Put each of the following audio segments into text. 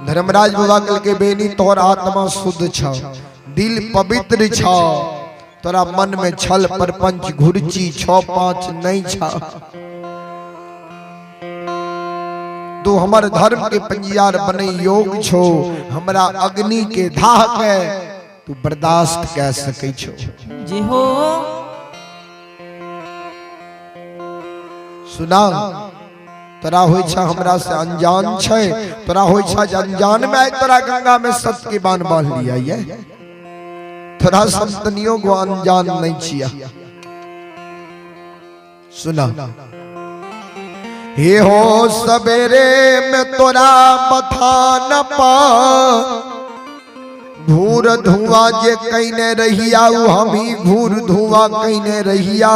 धर्मराज बाबा कल के बेनी तोहर आत्मा शुद्ध छ, दिल पवित्र छ, तोरा मन में छल परपंच घुरची 6-5 नहीं छ। तू हमर धर्म के पंजियार बने योग छो, हमरा अग्नि के धाह के तू बर्दाश्त कह सकै छो। जी हो सुना तोरा होय छ हमरा से अनजान छै, तोरा होय छ जे अनजान में तोरा गंगा में सत्य के बाण बांध लिया ये, तोरा संतनियों को अनजान नहीं छिया। सुना हे हो सवेरे में तोरा बथान पा, घूर धुआं जे कइने रहिया उ हमी घूर धुआं कइने रहिया।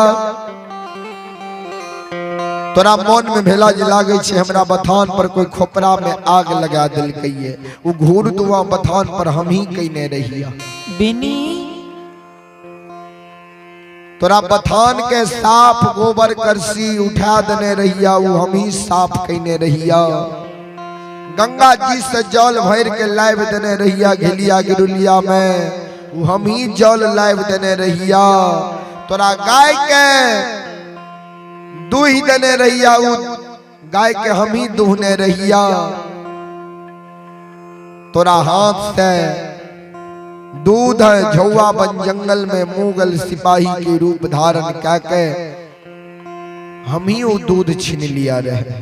तोरा मन में भेला जे लागे छे हमरा बथान पर कोई खोपरा में आग लगा दिलकैये, उ घूर धुआं बथान पर हम ही कइने रहिया। बिनी तोरा बथान के साफ गोबर करसी उठा देने रहिया, उ हम ही साफ कइने रहिया। गंगा जी से जल भर के लाइव देने रहिया घेलिया गिरुलिया में, उ हम ही जल लाइव देने रहिया। तोरा गाय के दूह देने रहिया, उ गाय के हम ही दूहने रहिया। तोरा हाथ से दूध झौआ बन जंगल में मुगल सिपाही के रूप धारण करके हम ही वो दूध छीन लिया रहे।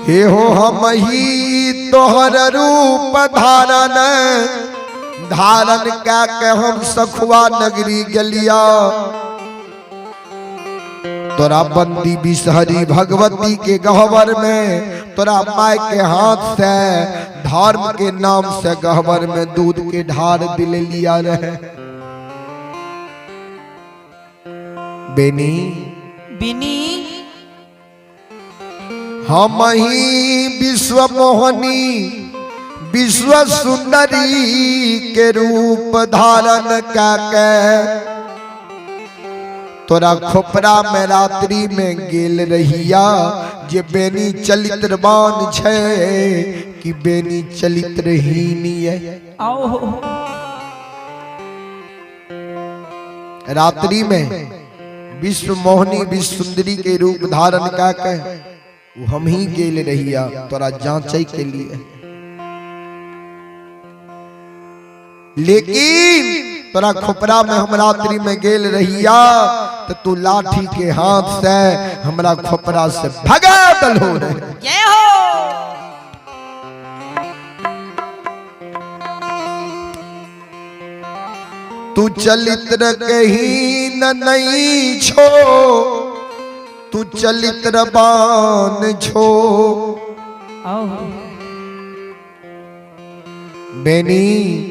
हे हो हम ही तोहर रूप धारण धारण करके हम सखुआ नगरी गलिया। तोरा बंदी बिसहरी भगवती के गहवर में, तोरा माय के हाथ से धर्म के नाम से गहवर में दूध के ढार दिल लिया रहे। बेनी बिनी हम ही विश्व मोहनी विश्व सुंदरी के रूप धारण करके तोरा खोपरा में रात्रि में गेल रहिया। जे बेनी चलित्रवान छे कि बेनी चलित्रहीन है। आओ रात्रि में विश्व मोहनी विश्व सुंदरी के रूप धारण करके हम ही गेल रहिया तोरा जांचे के लिए। लेकिन तोरा खोपरा में हम रात्रि में गेल रहिया तो तू लाठी के हाथ से हमरा खोपरा से भगा दलो रे। जय हो तू चलित्र कहीं न नहीं छो, तू चलित्रवान छो। आओ बेनी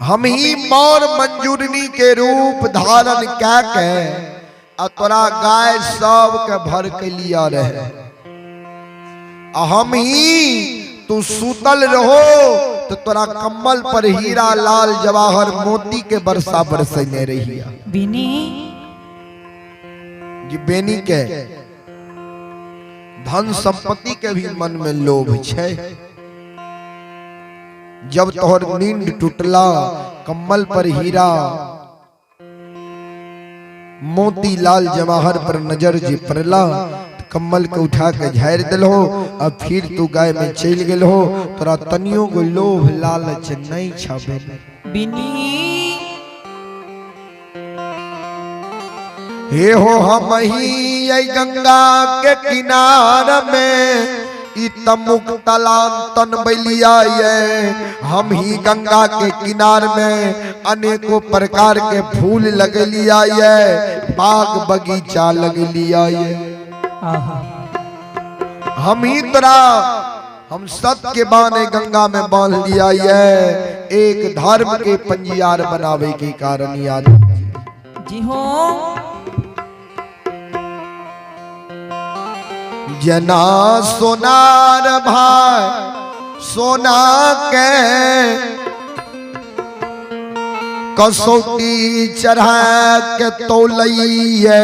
हम ही मोर मंजूरनी के रूप धारण करके आ तोरा गाय सब के भर के लिया रहे। हम ही तू सुतल रहो तो तोरा कम्बल पर हीरा लाल जवाहर मोती के वर्षा बरसने रहिया। बिनी जी बेनी के धन संपत्ति के भी मन में लोभ छे। जब तोहर नींद टूटला कम्बल पर हीरा मोती लाल जवाहर पर नजर जी पड़ला, कम्बल के उठा के झाड़ दिल हो। अब फिर तू गाय में चल गेल हो, तोरा तनियों को लोभ लालच नहीं छाबे। बिनी हे हो हम ही गंगा के किनार में तमुक तलांतन बैलिया ये। हम ही गंगा के किनार में अनेकों प्रकार के फूल लगलिया ये, बाग बगीचा लगलिया ये। हम ही तोरा हम सत्य के बाने गंगा में बांध लिया ये, एक धर्म के पंजियार बनावे के कारण। याद जी हो जना सोनार भाई सोना के कसौटी चढ़ा के तौलैये,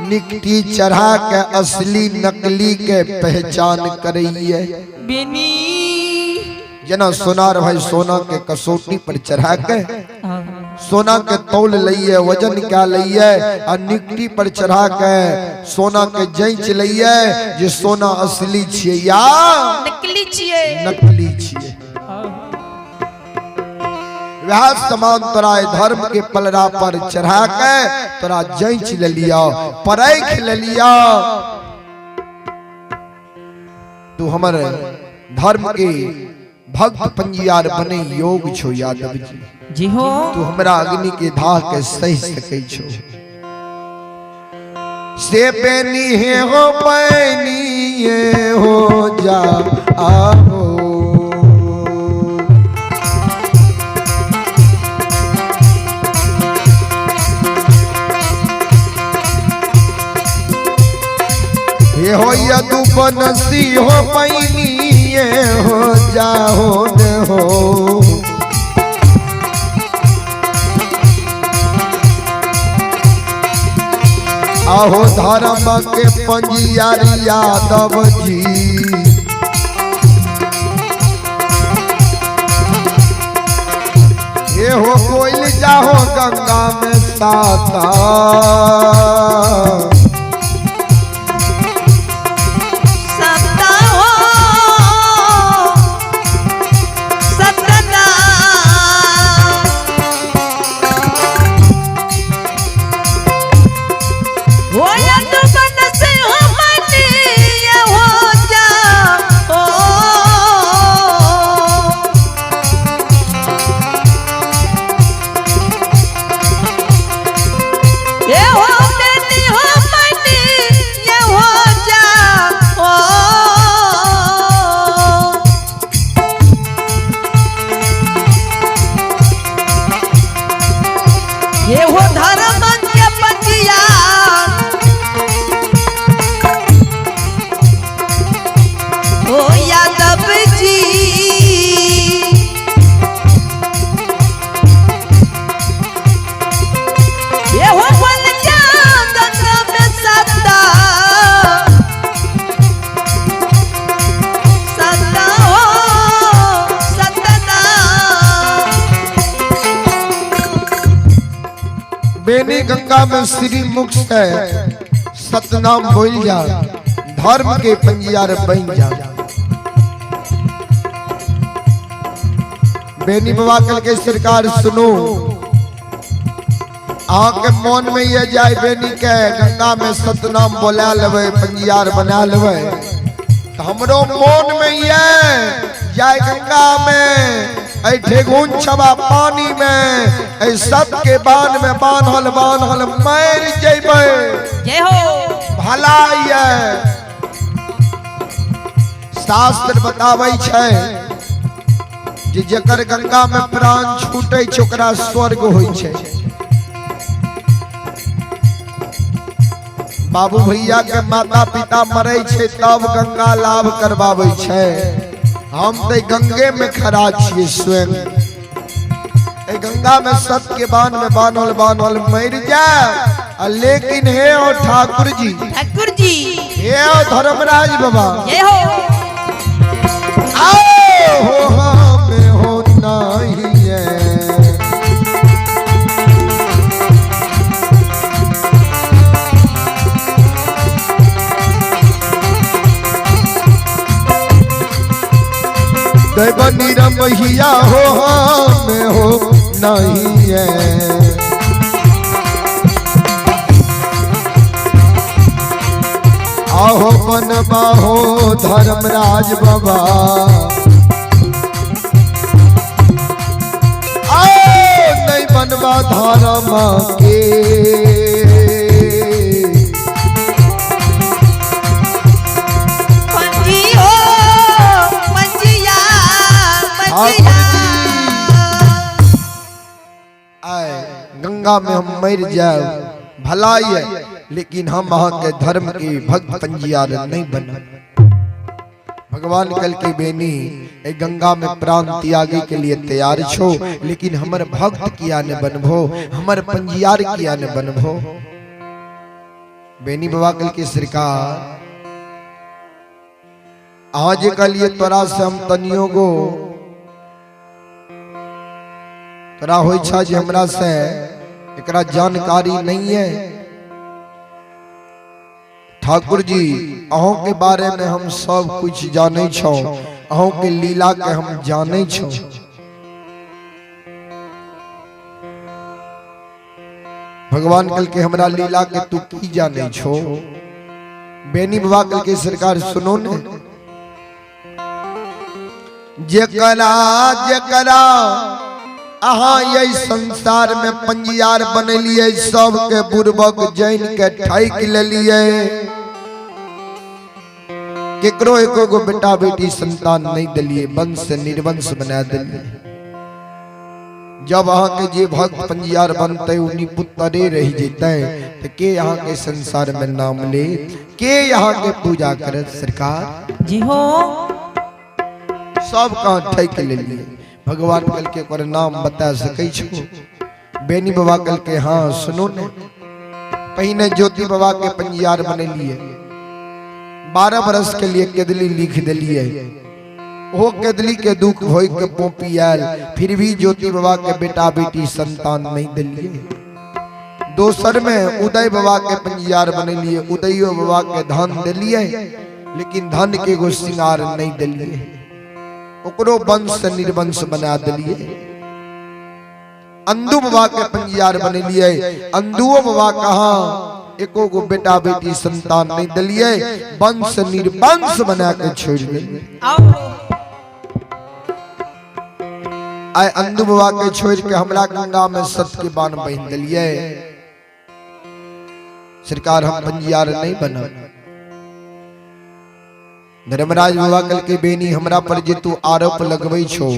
निकटी चढ़ा के असली नकली के पहचान करिए। बेनी जना सोनार भाई सोना के कसौटी पर चढ़ा के हाँ सोना के तौल लइए, वजन क्या लइए, और निकटी पर चढ़ा के सोना के जांच लइए जे सोना असली छिए या नकली छिए। नकली छिए। वह समान तोरा धर्म के पलड़ा पर चढ़ा के तोरा जांच ले लिया, परख ले लिया। तू हमारे धर्म के भक्त पंजियार बने योग छो यादव जी। जी हो तू हमरा अग्नि के धाह के सही सकै छो। से बेनी है हो पैनी ये हो जा आओ। ये हो यदु बनसी हो पैनी ये हो जाओ न हो। आहो धर्म के पंजियार यादव जी। ये हो कोइल जाहो गंगा में साता। बेनी गंगा में श्री मुख से सतनाम बोल जा, धर्म के पंजियार बन जा। बेनी बाबा कल के सरकार सुनो, आके मन में ये जाए बेनी के गंगा में सतनाम बोला लेवे, पंजियार बना लेवे। तो हमरो मन में ये जाए गंगा में ऐठे गुंछवा पानी में ऐ सब के बान में बान्हल बान्हल मर जइबे। जय हो भला ये शास्त्र बताबै छै जे जकर गंगा में प्राण छूटे छै ओकरा स्वर्ग होय छै। बाबू भैया के माता पिता मरे छै तब गंगा लाभ करवाबै छै। हम तो गंगे में खड़ा छिए स्वयं, गंगा में सत के बान में बान्हल बान्हल मर जाए। लेकिन हे ओ ठाकुर जी, हे ओ धर्मराज बाबा, ये हो आओ हो हमें हो नहीं है। बनी रमैया हो हमें हो नहीं है। आहो बनबा हो धर्मराज बाबा, आओ नहीं बनबा धर्म के। गंगा में हम मर जाए भला ये, लेकिन हम वहां के धर्म के भक्त पंजियार नहीं बना। भगवान कल की बेनी ए गंगा में प्राण त्यागे के लिए तैयार छो, लेकिन हमर भक्त किया ने बनभो, हमर पंजियार किया ने बनभो। बेनी बाबा कल की सरकार आज कल ये तोरा से हम तनियो गो तोरा हो छा जे हमरा से एकरा जानकारी नहीं है। ठाकुर जी अहों के बारे में हम सब कुछ जाने छो, अहों के लीला के हम जाने छो। भगवान कल के हमरा लीला के तू की जाने छो। बेनी बाबा कल के सरकार सुनो ने, जकरा जकरा अहाँ ये संसार में पंजियार बनलिए, सबके बुर्बक जैन के ठाइक लेलिए। केकरो एको गो बेटा बेटी संतान नहीं दिलिए, वंश से निर्वंश बना दिलिए। जब अहाँ के जे भक्त पंजियार बनते उन्हीं पुत्रे रह जेते, तो के यहाँ के संसार में नाम ले, के यहाँ के पूजा करे सरकार जी हो। सब कहाँ ठैक ले लिए। भगवान कल के पर नाम बता सके छो। बेनी बाबा कल के हाँ सुनो ने, पहिने ज्योति बाबा के पंजियार बने लिए, 12 बरस के लिए केदली लिख दिलिए। वो केदली के दुख हो के पोपी आयल, फिर भी ज्योति बाबा के बेटा बेटी संतान नहीं दिलिए। दोसर में उदय बाबा के पंजियार बने लिए, उदयो बाबा के धन दिलिए, लेकिन धन के गो श्रृंगार नहीं दिलिए। ओकरो वंश से निर्वंश बना दिलिए। अंधु बाबा के पंजियार बने लिए, अंधुओ बाबा कहाँ एको गो बेटा बेटी संतान नहीं दिलिए, वंश निर्वंश बना के छोड़ दिलिए। आए अंधु बाबा के छोड़ के हमरा गंगा में सत के बाण बहन दिलिए। सरकार हम पंजियार नहीं बना। धर्मराज बाबा कल के बेनी हमरा पर जे तू आरोप लगबै छो,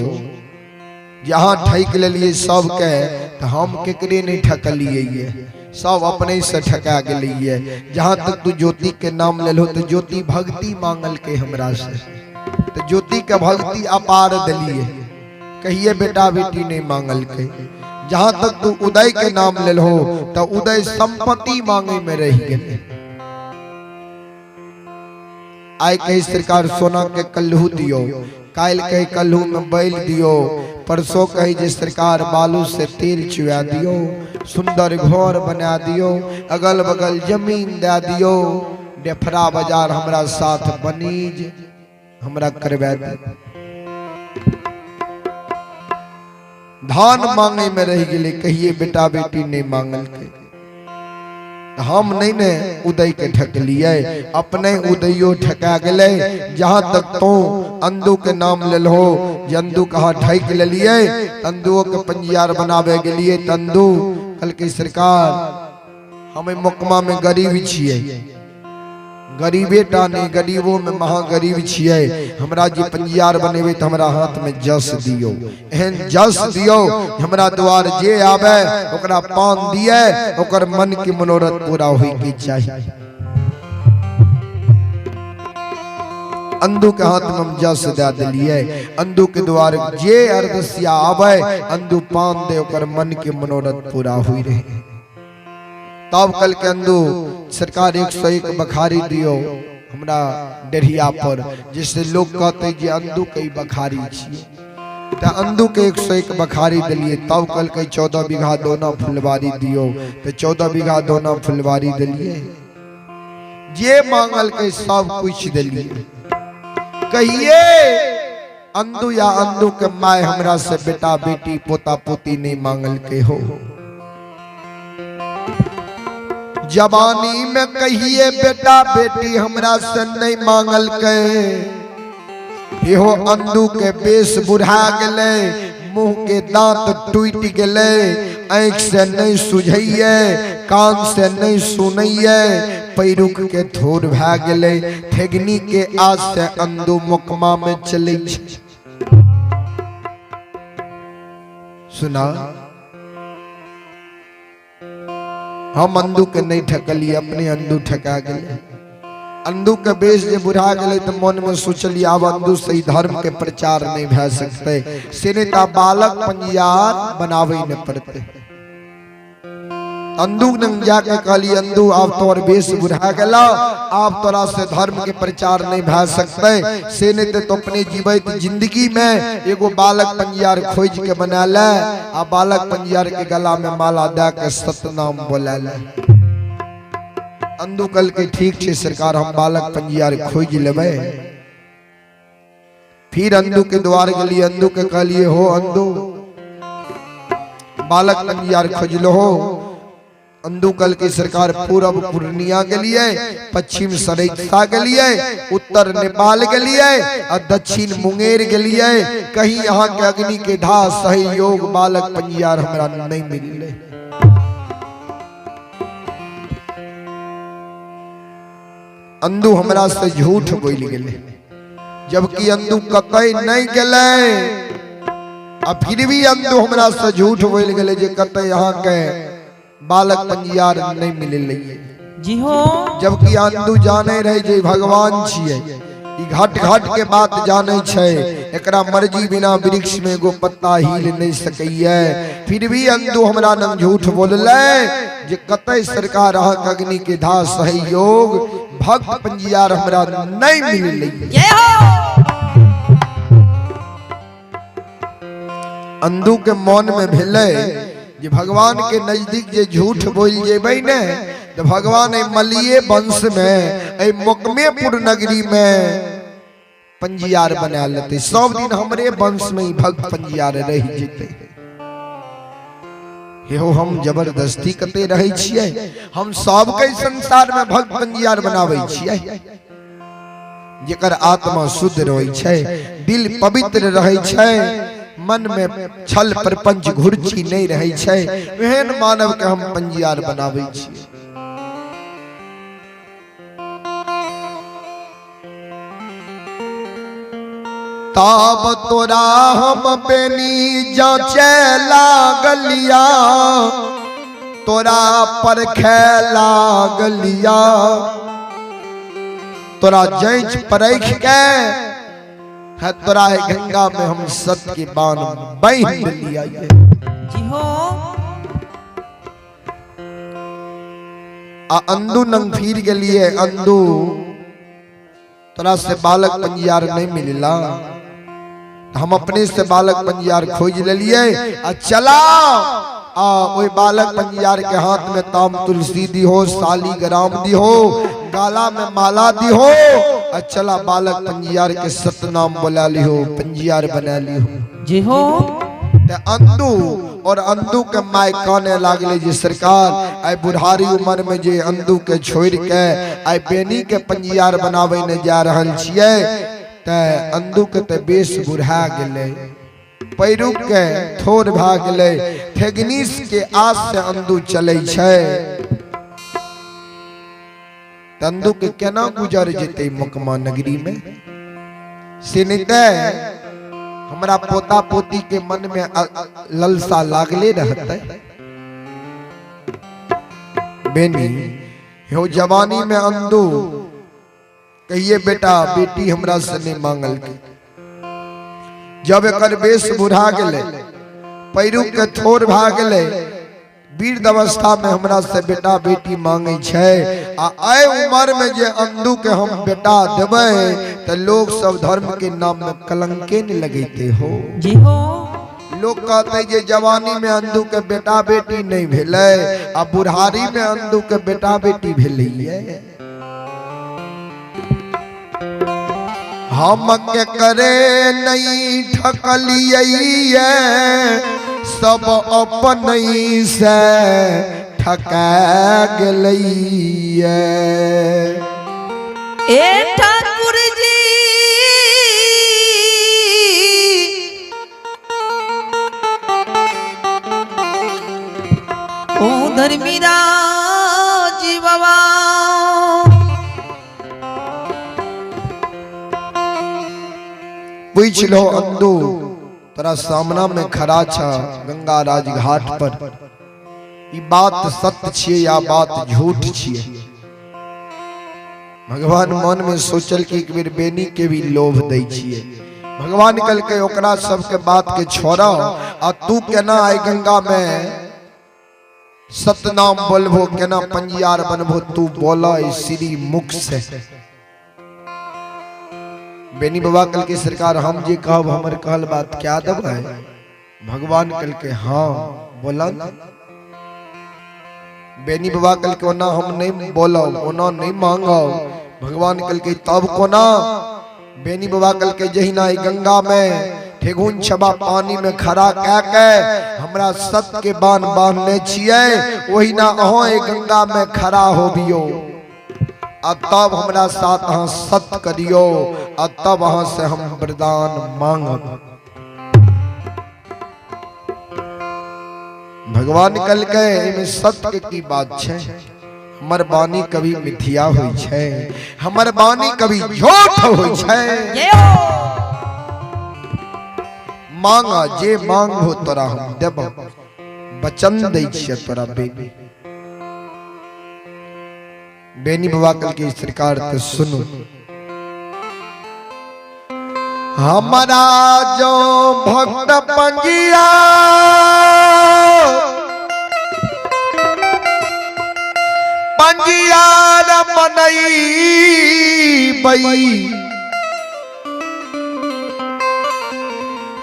जहाँ ठैक लेलिए सब के, तो हम केकरे नहीं ठकलिए, सब अपने से ठका गेलिए। जहाँ तक तू ज्योति के नाम ले लो, तो ज्योति भक्ति मांगल के हमरा से, तो ज्योति के भक्ति अपार दिलिए, कहिए बेटा बेटी नहीं मांगल के। जहाँ तक तू उदय के नाम ले लो, तो उदय संपत्ति मांगे में रह गए। आय कही सरकार सोना के कल्हू दियो, काल कही कल्हू में बैल दियो, परसों कही जे सरकार बालू से तेल चुआ दियो, सुंदर घर बना दियो, अगल बगल जमीन दे दियो, डेफरा बाजार हमरा साथ बनीज हमरा करवा दे। धान मांगे में रह गए, कहिए बेटा बेटी नहीं मांगल के। हम नहीं ने उदय के ठक लिए, अपने उदयो ठका गले। जहाँ तक तो अंधु के नाम ले लो, अंधु कहा ठक ले लिए, अंधुओं के पंजियार बनावे के लिए। तंदु कल की सरकार हमें मुकमा में गरीब छिए, गरीबे टा नहीं गरीबों में महागरीब छिए। हमरा जी पंजियार बनेबे तो हमरा हाथ में जस दियो, एहन जस दियो हमरा द्वार जे आवे ओकरा पान दिए, ओकर मन के मनोरथ पूरा होई के चाहिए। अंधु के हाथ में हम जस दे दिलिए, अंधु के द्वार जे अर्धसिया आवे, अंधु पान दे ओकर मन के मनोरथ पूरा हुई रहे। तब कल के अंधु सरकार 101 बखारी दियो हमरा डेढ़िया पर, जिससे लोग कहते जे अंधु के बखारी छिए, तो अंधु के 101 बखारी दिलिए। तब कल के 14 बीघा दोना फुलवारी दियो, तो 14 बीघा दोना फुलवारी दिलिए। जे मांगल के सब कुछ दिलिए। कहिए अंधु या अंधु के माय हमरा से बेटा बेटी पोता पोती नहीं मांगल के हो। जवानी में कहिए बेटा बेटी हमरा से नहीं मांगल के। हो अंधु के बेस बुढ़ा गले, मुंह के दांत टूट गले, आँख से नहीं सुझैये, कान से नहीं सुनैये, पैरुक के थोर भा गले, ठेगनी के आज से अंधु मुकमा में चले। सुना हम अंधु के नहीं ठकलिए, अपने अंधु ठका गए। अंधु के बेस जे बुढ़ा गए तो मन में सोचलिए अब अंधु से धर्म के प्रचार नहीं भै सकते, से बालक पंजियार बनावे न पड़ते। अंधु नंग जाके कहली अंधु आप तोर बेस बुढ़ा गला, आप तोरा से धर्म के प्रचार नहीं भा सकते, से नहीं तो अपने जीवित जिंदगी में एगो बालक पंजियार खोज के बना ले, आ बालक पंजियार के गला में माला दे के सतनाम बोला ले। अंधु कल के ठीक छे सरकार, हम बालक पंजियार खोज लेवे। फिर अंधु के द्वार गली, अंधु के कहलिए हो अंधु बालक पंजियार खोज लो हो। अंधु कल की सरकार पूरब पूर्णिया के लिए, पश्चिम सरिता के लिए, उत्तर नेपाल के लिए और दक्षिण मुंगेर के लिए, कहीं यहाँ के अग्नि के ढा सहयोग बालक पंजियार हमरा नहीं मिले। अंधु हमरा से झूठ बोल गए, जबकि अंधु कतई नहीं गए, अब फिर भी अंधु हमरा से झूठ बोल गए जे कतई यहाँ के बालक पंजियार नहीं मिले। जी हो, जबकि अंधु जाने रहे जे भगवान छिए, ई घाट घाट के बात जाने छे, एकरा मर्जी बिना वृक्ष में गो पत्ता हिल नहीं सकैये। फिर भी अंधु हमरा न झूठ बोलले जे कतई सरकार अहाँ अग्नि के धा सहयोग भक्त पंजियार हमरा नहीं मिले। जय हो। अंधु के मन में भेले जे भगवान के नजदीक जे झूठ बोल जेबै ने तो भगवान मलिये वंश में मोकमेपुर नगरी में पंजियार बना लेते, सब दिन हमरे वंश में ही भक्त पंजियार रह जेते। हो हम जबरदस्ती कते रहे छिए, हम सब के संसार में भक्त पंजियार बनावे छिए। जेकर आत्मा शुद्ध रहे छे, दिल पवित्र रहे छे, मन में छल प्रपंच घुरछी नहीं रहे छे, एहन मानव के हम पंजियार बनावे छिए। ताब तोरा हम बेनी जाचे लागलिया, तोरा पर खेला गलिया, तोरा जैच परख के है तोरा गंगा में हम सत के बाण बह लिया। जी हो। अंधु नंग फिर के लिए अंधु तोरा से बालक पंजियार नहीं मिलला, हम अपने से बालक पंजियार खोज ले लिए। चला वही बालक पंजियार के हाथ में ताम तुलसी दी हो, साली ग्राम दी हो, गाला में माला दी हो, चला बालक पंजियार के सतनाम बोला ली हो, पंजियार बना ली हो। जी हो। अंधु और अंधु के माय काने लागले जे सरकार आई बुढ़ारी उम्र में जे अंधु के छोड़ के आई बेनी के पंजियार बनावे ने जा रहल छिए, ते अंधु के ते बेस बुढ़ा गेले, पैरुक के थोर भाग गेले, ठेगनीस के आस से अंधु चले छे। अंधु के केना गुजर जेते मकमा नगरी में, से निते हमरा पोता पोती के मन में ललसा लागले रहते। बेनी हो जवानी में अंधु कहिए बेटा बेटी हमरा से नहीं मांगल के, जब एकर बेस बुढ़ा गेले, पैरू के थोर भाग गेले, वृद्ध अवस्था में हमरा से बेटा बेटी मांगे छे। आए उम्र में जे अंधु के हम बेटा देवे तो लोग सब धर्म के नाम में कलंके नहीं लगेते हो। जी हो। लोग कहते जे जवानी में अंधु के बेटा बेटी नहीं भेले, आ बुढ़ारी में अंधु के बेटा बेटी भेले। हम के करे नहीं ठकलिए, सब अपन से ठका गेलिए। ए ठाकुर जी ओ धर्मीराज बाबा, पूछ लो अंधु तोरा सामना में खड़ा छा गंगा राज घाट पर, ई बात सत्य छिए या बात झूठ छिए। भगवान मन में सोचल कि एक बेर बेनी के भी लोभ दै छिए। भगवान कल के ओकरा सब के बात के छोड़ा, आ तू केना आई गंगा में सतनाम बोलबो केना पंजियार बनबो तू बोला श्री मुख से। बेनी बाबा कल के सरकार हम जे कहब हमर कहल बात क्या दब है। भगवान कल के हाँ बोला। बेनी बाबा कल के ओना हम नहीं बोलो ओना नहीं मांगो। भगवान कल के तब कोना। बेनी बाबा कल के जहिना गंगा में ठेगुन छबा पानी में खड़ा कह के हमरा सत के बान बांधने छिए वही ना अहो गंगा में खड़ा होबियो आ तब हमरा साथ अहाँ सत करियो आ तब अहाँ से हम वरदान मांगब। भगवान कल के में सत्य की बात छे। हमर बानी कभी मिथ्या होई छे हमर बानी कभी झूठ होई छे। मांगा जे मांग हो तोरा हम देब वचन दै छियै तोरा बेबी। बेनी बाबा कल के सरकार तो सुनो। हमारा जो भक्त पंजिया पंजियार बनई बई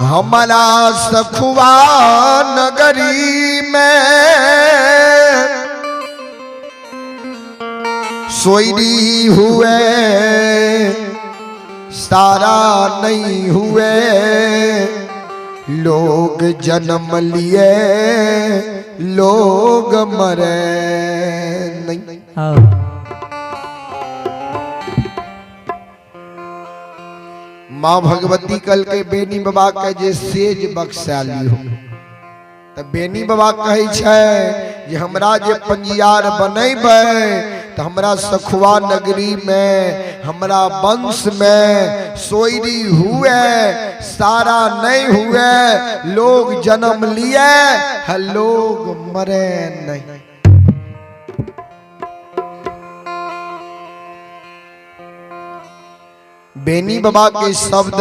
हमारा सखुआ नगरी में सोईरी हुए सारा नहीं हुए लोग जन्म लिए लोग मरे नहीं। माँ भगवती कल के बेनी बाबा के जे सेज बक्साली हो तो बेनी बाबा कहे छे जे हमरा जे पंजियार बनेबे तो हमरा सखुआ नगरी में हमरा वंश में सोईरी हुए सारा नहीं हुए लोग जन्म लिए है लोग मरे नहीं। बेनी बाबा के शब्द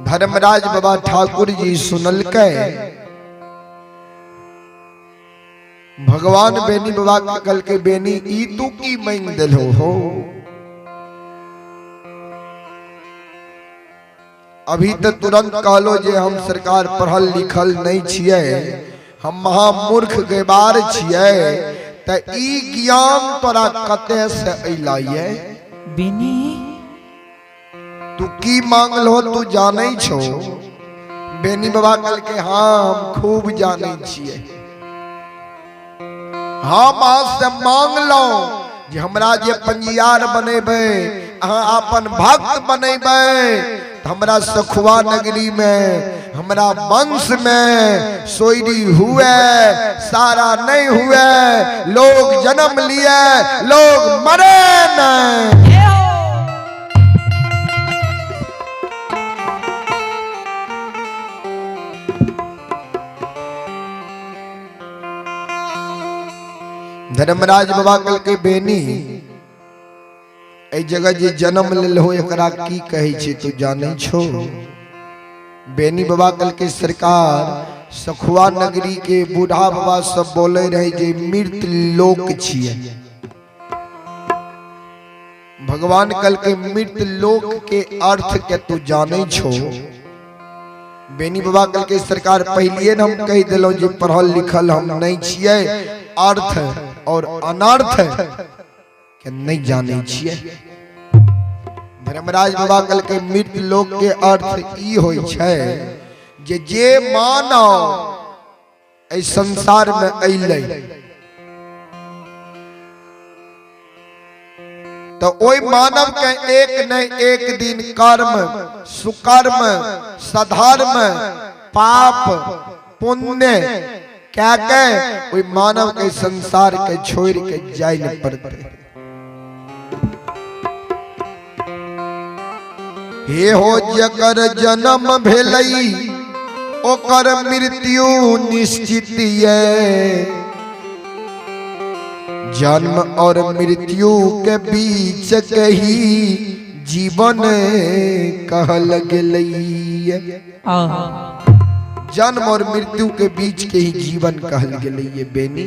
धर्मराज बाबा ठाकुर जी सुनल के भगवान बेनी बाबा के कल के बेनी ई तू की मांग दिलो हो। अभी तो तुरंत कहलो जे हम सरकार पढ़ल लिखल नहीं छिए हम महामूर्ख गेबार छिए त ई ज्ञान तोरा कते से अइलाये। बेनी तू की मांग लो तू जाने छो। बेनी बाबा कल के हाँ हम खूब जाने छिए। हम आज से मांग लो जे हमरा जे पंजियार बनेबे अहाँ अपन भक्त बनेबे तो हमरा सखुआ नगरी में हमरा वंश में सोईरी हुए सारा नहीं हुए लोग जन्म लिए लोग मरे नहीं। धर्मराज बाबा कल के बेनी ए जगह जे जन्म लेल हो एकरा की कहे छे तू जाने छो। बेनी बाबा कल के सरकार सखुआ नगरी के बूढ़ा बाबा सब बोले रहे जे मृत लोक छिए। भगवान कल के मृत लोक के अर्थ के तू जाने छो। बेनी बाबा कल के सरकार पहलिए हम कह दिलो जे पढ़ल लिखल हम नहीं छिए अर्थ और अनर्थ के नहीं जाने छिए। धर्मराज बाबा कल के मृत लोक के अर्थ ई होय छे जे मानव ए संसार में अइले तो ओई मानव के एक न एक दिन कर्म सुकर्म सधर्म पाप पुण्य क्या के ओई मानव के संसार के छोड़ के जाय न पड़ते। हे हो जकर जन्म भेलई ओकर मृत्यु निश्चित ये। जन्म और मृत्यु के बीच कही जीवन कहल गेलई। जन्म और मृत्यु के बीच के ही जीवन कहल गेलै ये बेनी।